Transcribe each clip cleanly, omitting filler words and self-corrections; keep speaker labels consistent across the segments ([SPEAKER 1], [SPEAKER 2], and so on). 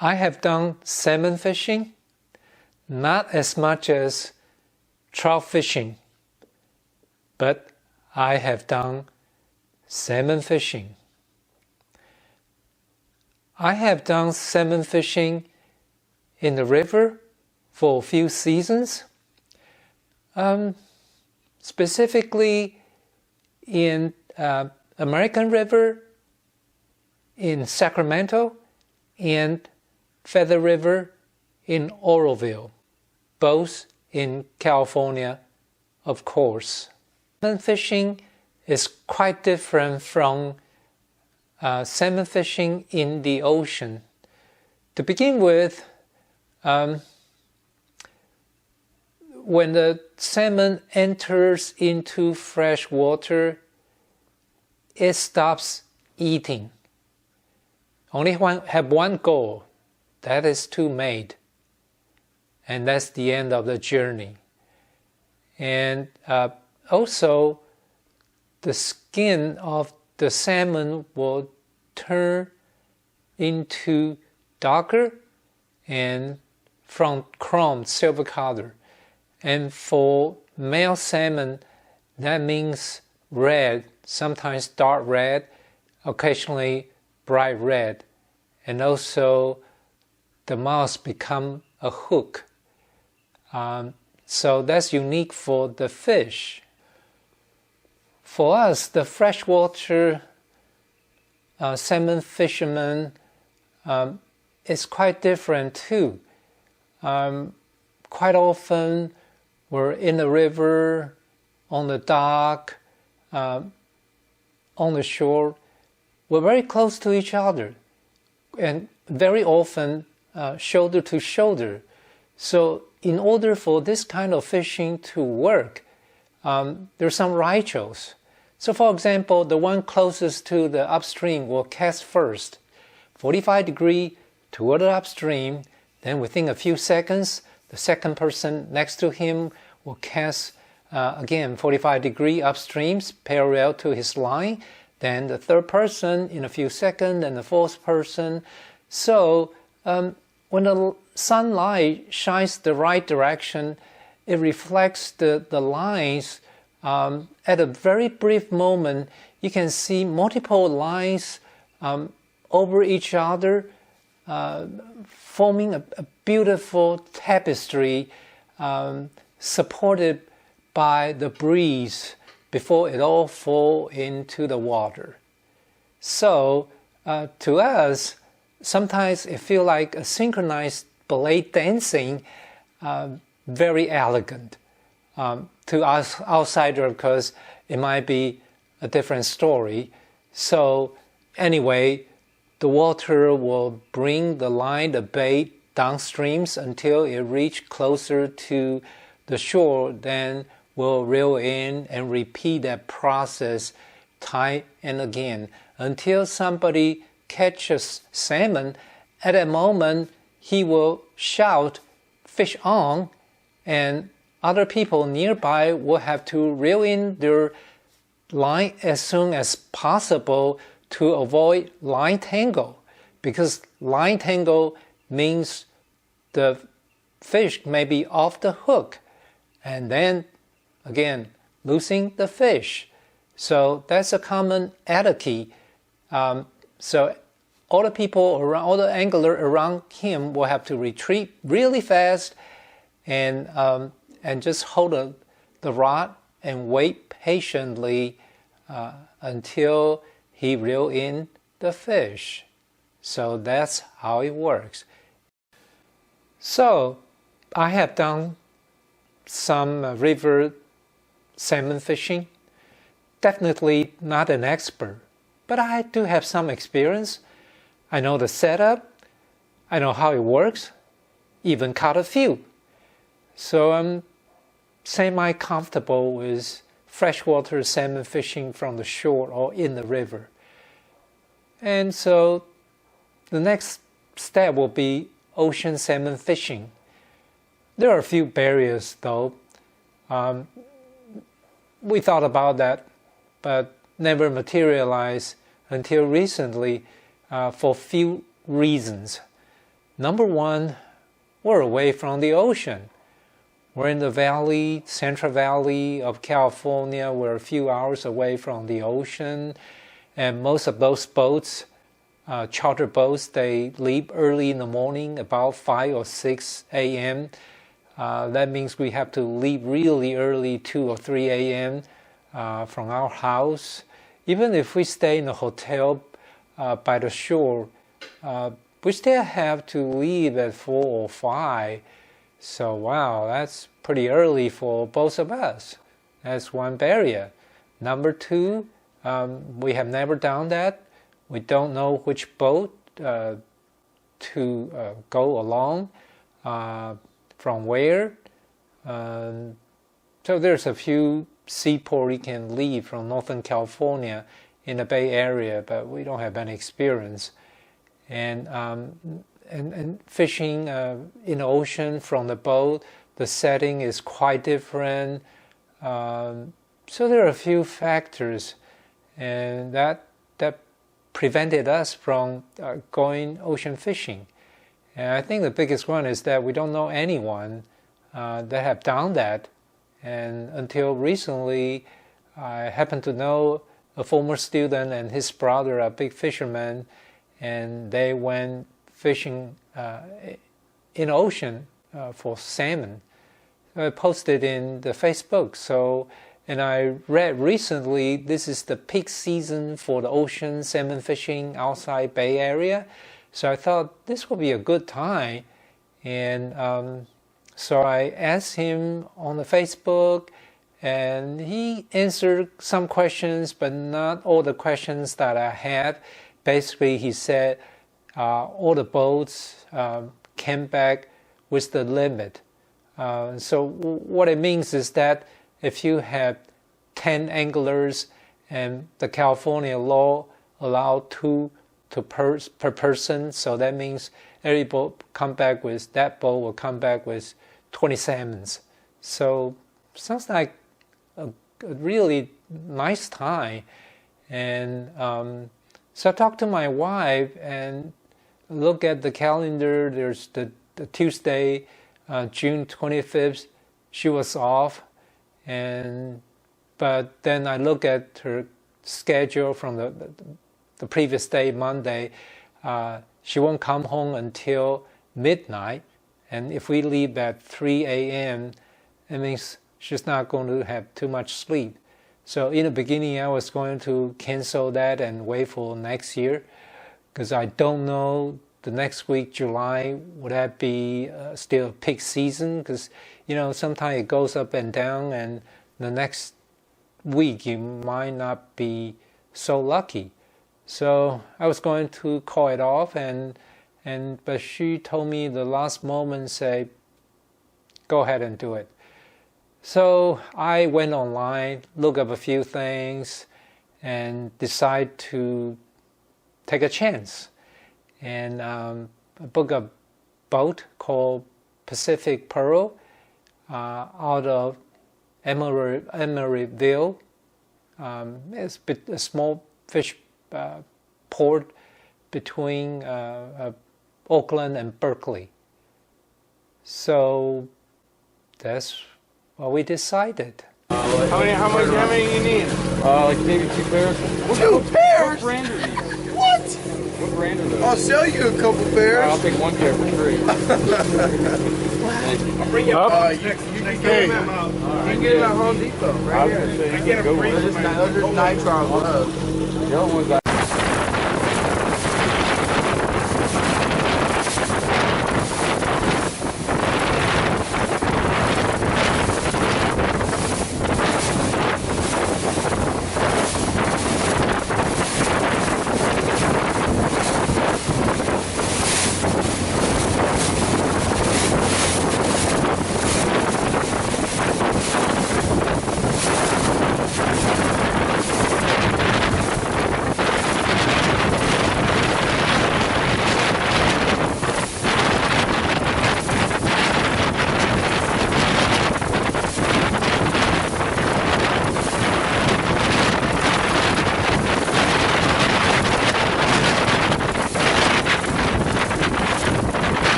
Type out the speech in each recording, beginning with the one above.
[SPEAKER 1] I have done salmon fishing, not as much as trout fishing, but I have done salmon fishing. I have done salmon fishing in the river for a few seasons, specifically in American River in Sacramento and Feather River in Emeryville, both in California, of course. Salmon fishing is quite different from salmon fishing in the ocean. To begin with, when the salmon enters into fresh water, it stops eating. Only have one goal, that is to mate. And that's the end of the journey. And also, the skin of the salmon will turn into darker and from chrome silver color. And for male salmon, that means red, sometimes dark red, occasionally bright red. And also the mouth become a hook. So that's unique for the fish. For us, the freshwater salmon fishermen is quite different too. Quite often we're in the river, on the dock, on the shore. We're very close to each other and very often shoulder to shoulder. So in order for this kind of fishing to work, there's some rituals. So for example, the one closest to the upstream will cast first, 45 degrees toward the upstream. Then within a few seconds, the second person next to him will cast again 45 degrees upstream, parallel to his line. Then the third person in a few seconds, and the fourth person. So when the sunlight shines the right direction, it reflects the lines. At a very brief moment, you can see multiple lines over each other, forming a beautiful tapestry supported by the breeze before it all falls into the water. So to us, sometimes it feels like a synchronized ballet dancing, very elegant. To us outsider, because it might be a different story. So anyway, the water will bring the line, the bait, downstreams until it reaches closer to the shore. Then we'll reel in and repeat that process time and again until somebody catches salmon. At that moment, he will shout, "Fish on!" and other people nearby will have to reel in their line as soon as possible to avoid line tangle, because line tangle means the fish may be off the hook and then again losing the fish. So that's a common etiquette. So all the people around, all the angler around him will have to retreat really fast and just hold the rod and wait patiently until he reels in the fish. So that's how it works. So I have done some river salmon fishing. Definitely not an expert, but I do have some experience. I know the setup, I know how it works, even caught a few. So I'm semi-comfortable with freshwater salmon fishing from the shore or in the river. And so the next step will be ocean salmon fishing. There are a few barriers though. We thought about that, but never materialized until recently for few reasons. Number one, we're away from the ocean. We're in the valley, Central Valley of California. We're a few hours away from the ocean. And most of those boats, charter boats, they leave early in the morning, about 5 or 6 a.m. That means we have to leave really early, 2 or 3 a.m. From our house. Even if we stay in a hotel by the shore, we still have to leave at 4 or 5. So wow, that's pretty early for both of us. That's one barrier. Number two, we have never done that. We don't know which boat to go along, from where. So there's a few seaport you can leave from Northern California in the Bay Area, but we don't have any experience. And fishing in the ocean from the boat, the setting is quite different. So there are a few factors, and that prevented us from going ocean fishing. And I think the biggest one is that we don't know anyone that have done that. And until recently, I happen to know a former student and his brother are big fishermen, and they went fishing in the ocean for salmon. I posted in the Facebook. And I read recently this is the peak season for the ocean salmon fishing outside Bay Area. So I thought this would be a good time. And so I asked him on the Facebook, and he answered some questions, but not all the questions that I had. Basically, he said all the boats came back with the limit. So what it means is that if you have 10 anglers and the California law allow 2 per person, so that means every boat that boat will come back with 20 salmons. So sounds like a really nice time. And so I talked to my wife and look at the calendar. There's the Tuesday, June 25th, she was off. But then I look at her schedule from the previous day, Monday. She won't come home until midnight. And if we leave at 3 a.m., it means she's not going to have too much sleep. So in the beginning, I was going to cancel that and wait for next year, because I don't know the next week, July, would that be still peak season? Because, sometimes it goes up and down, and the next week you might not be so lucky. So I was going to call it off, but she told me the last moment, say, go ahead and do it. So I went online, looked up a few things, and decided to take a chance. And I booked a boat called Pacific Pearl out of Emeryville. It's a small fish port between Oakland and Berkeley. So that's what we decided.
[SPEAKER 2] How many you need?
[SPEAKER 3] Like maybe 2 pairs.
[SPEAKER 2] 2 pairs?
[SPEAKER 3] What brand are these?
[SPEAKER 2] What?
[SPEAKER 3] What brand are those?
[SPEAKER 2] I'll sell you a couple pairs.
[SPEAKER 3] I'll take 1 pair for free.
[SPEAKER 2] I'll bring you up. You can get them out. You can get them at Home Depot, right here. I get them free. Those are nitrile gloves.
[SPEAKER 3] The other ones I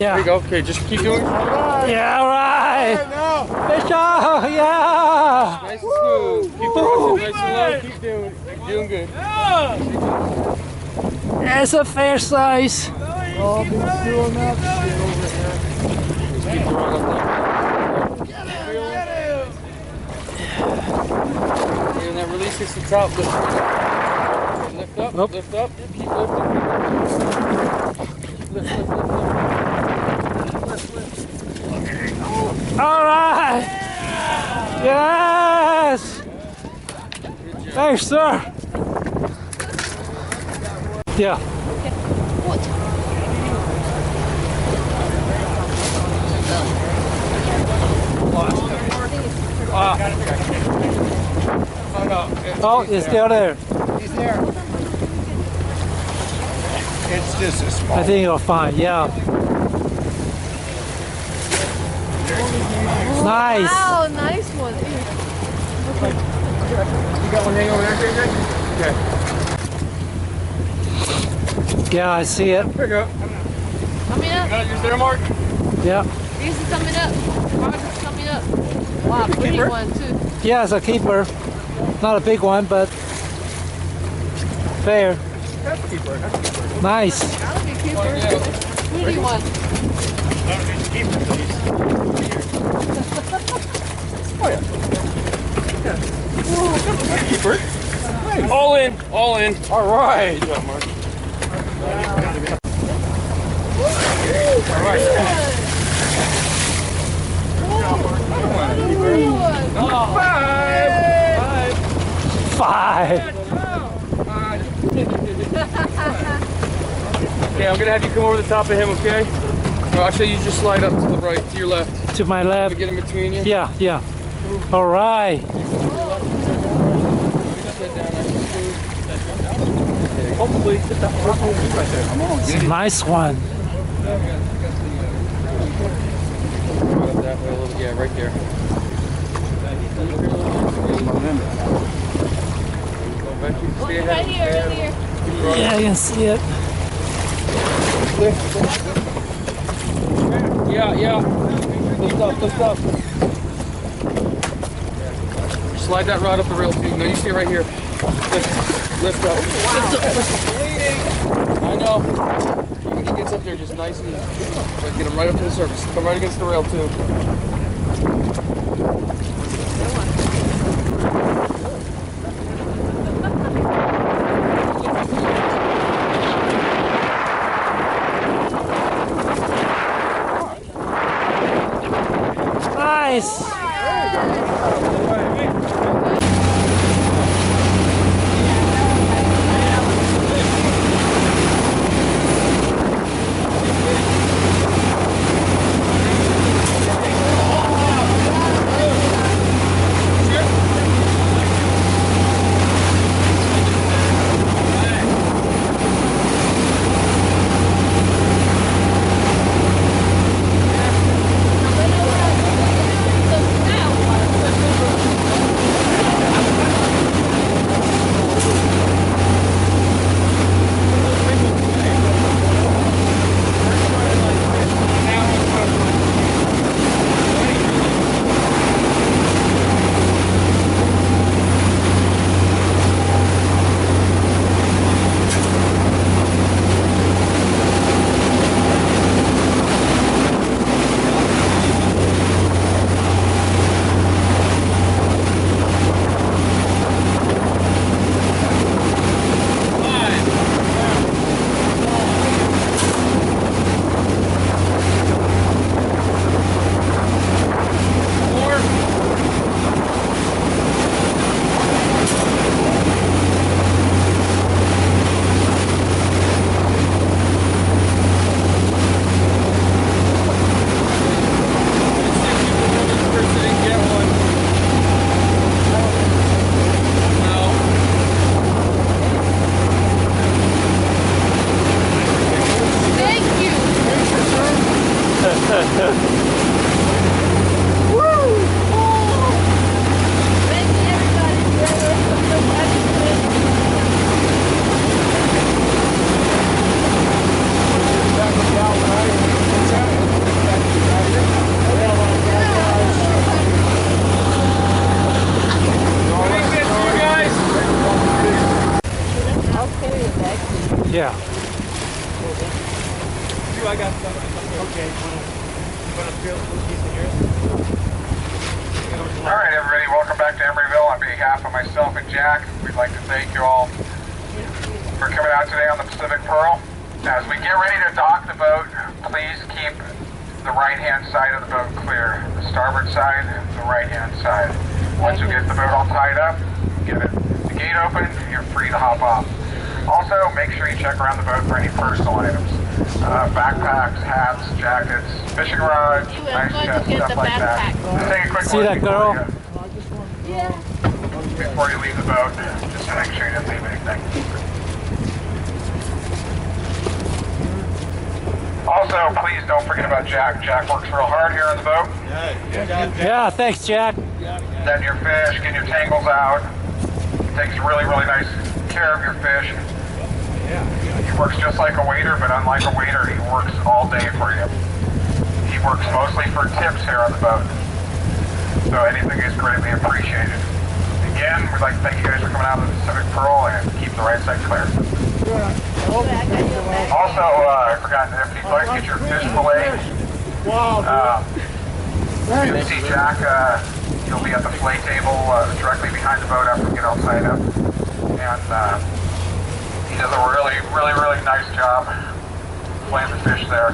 [SPEAKER 3] There you go. Okay, just keep doing it.
[SPEAKER 1] Yeah, right. Fish on. Yeah.
[SPEAKER 3] Nice and smooth. Keep the rocks nice and low. Keep doing it. You're doing good.
[SPEAKER 1] It's a fair size.
[SPEAKER 3] Just keep the rod up there. And that release hits the top. Lift up.
[SPEAKER 1] Nope.
[SPEAKER 3] Lift up. Keep lifting. Lift.
[SPEAKER 1] All right. Yes. Thanks, sir. Yeah. Oh, it's still there.
[SPEAKER 2] He's there. It's just a small.
[SPEAKER 1] I think you're fine. Yeah. Nice.
[SPEAKER 4] Wow, nice one.
[SPEAKER 2] You got one hanging over there, JJ?
[SPEAKER 1] Yeah, I see it.
[SPEAKER 2] Pick up.
[SPEAKER 4] Coming up.
[SPEAKER 3] Got yours there, Mark?
[SPEAKER 1] Yeah.
[SPEAKER 4] These are coming up. Roger's coming up. Wow, pretty one too.
[SPEAKER 1] Yeah, it's a keeper. Not a big one, but fair.
[SPEAKER 2] That's a keeper. That's a keeper.
[SPEAKER 1] Nice.
[SPEAKER 4] That'll be keeper. Pretty one.
[SPEAKER 2] Oh, yeah. Keeper. Nice.
[SPEAKER 3] All in. All in.
[SPEAKER 2] All right.
[SPEAKER 3] Good job, Mark.
[SPEAKER 2] All right.
[SPEAKER 1] Five.
[SPEAKER 3] Okay, I'm gonna have you come over the top of him, okay? Well, actually, you just slide up to the right, to your left.
[SPEAKER 1] To my left.
[SPEAKER 3] Get him between you.
[SPEAKER 1] Yeah, yeah. All right.
[SPEAKER 2] Hopefully, get that first one right there. Come on.
[SPEAKER 1] It's a nice one.
[SPEAKER 3] Right up that way a little, yeah, right there.
[SPEAKER 4] Right here, right here.
[SPEAKER 1] Yeah, I can see it.
[SPEAKER 3] Yeah. Lift up. Slide that rod up the rail too. No, you stay right here. Lift up. I know. When he gets up there, just nice and easy. Get him right up to the surface. Come right against the rail too.
[SPEAKER 1] Nice. Yeah.
[SPEAKER 2] I got something. Okay.
[SPEAKER 5] All right, everybody, welcome back to Emeryville. On behalf of myself and Jack, we'd like to thank you all for coming out today on the Pacific Pearl. As we get ready to dock the boat, please keep the right-hand side of the boat clear. The starboard side, the right-hand side. Once you get the boat all tied up, get the gate open, you're free to hop off. Also, make sure you check around the boat for any personal items. Backpacks, hats, jackets, fishing rods, nice chests, stuff like that. Just take a quick
[SPEAKER 1] See
[SPEAKER 5] look
[SPEAKER 1] that girl?
[SPEAKER 5] before you leave the boat, just to make sure you didn't leave anything. Also, please don't forget about Jack. Jack works real hard here on the boat.
[SPEAKER 1] Yeah, thanks, Jack.
[SPEAKER 5] Setting your fish, getting your tangles out. Takes really, really nice care of your fish. He works just like a waiter, but unlike a waiter, he works all day for you. He works mostly for tips here on the boat. So anything is greatly appreciated. Again, we'd like to thank you guys for coming out of the Pacific Pearl and keep the right side clear. Also, I forgot that if you'd like to get your fish filleted, you can see Jack, he'll be at the fillet table directly behind the boat after we get all tied up. And he does a really, really, really nice job filleting the fish there.